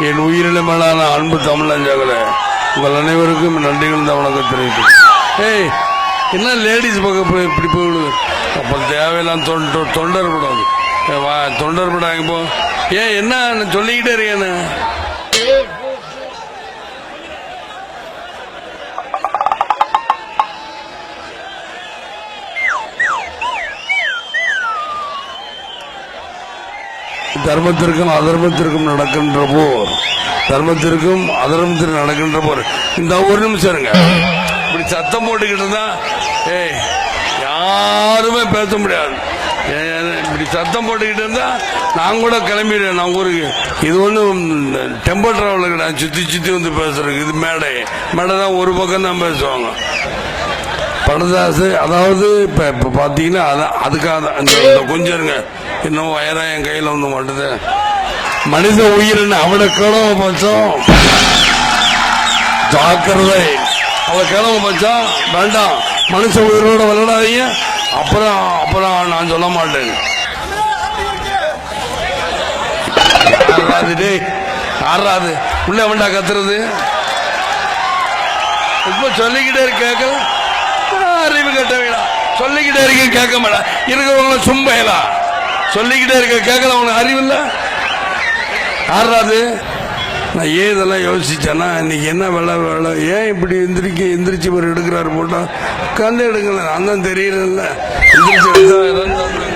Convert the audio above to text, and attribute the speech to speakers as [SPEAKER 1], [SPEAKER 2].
[SPEAKER 1] என் உயிரில மேலான அன்பு தமிழஞ்சாக்களே, உங்கள் அனைவருக்கும் நன்றிகள் தான் வணக்கம் தெரிவித்து. ஏய், என்ன லேடிஸ் பக்கம் இப்படி போயிடுது? அப்போ தேவையெல்லாம் தொண்டர் படம் தொண்டர் படம் இப்போ ஏன் என்ன சொல்லிக்கிட்டே இருக்கேன்னு தர்மத்திற்கும் அதர்மத்திற்கும் நடக்கின்ற போர், தர்மத்திற்கும் அதர்மத்திற்கும் நடக்கின்ற போர். இந்த ஒரு நிமிஷம் இருங்க, இப்படி சத்தம் போட்டுக்கிட்டு இருந்தா யாருமே பேச முடியாது. இப்படி சத்தம் போட்டுக்கிட்டு இருந்தா நான் கூட கிளம்பிடுவேன் நான் ஊருக்கு. இது ஒன்றும் டெம்போ டிராவலர் கிடையாது, சுத்தி சுத்தி வந்து பேசுறதுக்கு. இது மேடை தான், ஒரு பக்கம் தான் பேசுவாங்க. படதாசு அதாவது இப்ப பாத்தீங்கன்னா அதுக்காக கொஞ்சம் இருங்க, இன்னும் வயரா என் கையில வந்து மாட்டுது. மனித உயிரின் அவட கிழமை பட்சம் ஜாக்கிரதை, அவ கிழமை பட்சம் வேண்டாம், மனுஷ உயிரோட விளையாடாதீங்க. அப்புறம் நான் சொல்ல மாட்டேன். ஆறாது உள்ள வேண்டா கத்துறது. இப்ப சொல்லிக்கிட்டே இருக்கு, கேட்கல. அறிவு கட்ட வேணா, சொல்லிக்கிட்டே இருக்க கேட்க மாட்டா. இருக்கிறவங்கள சும்பையலா சொல்லிக்கிட்டே இருக்க கேட்கல. உனக்கு அறிவு இல்ல. ஆறாது நான் ஏன் இதெல்லாம் யோசிச்சேன்னா, இன்னைக்கு என்ன வேலை ஏன் இப்படி எந்திரிச்சு ஒரு எடுக்கிறாரு போட்டா கல்லு எடுக்கல. நான் தான் தெரியல, எந்திரிச்சு எடுத்தா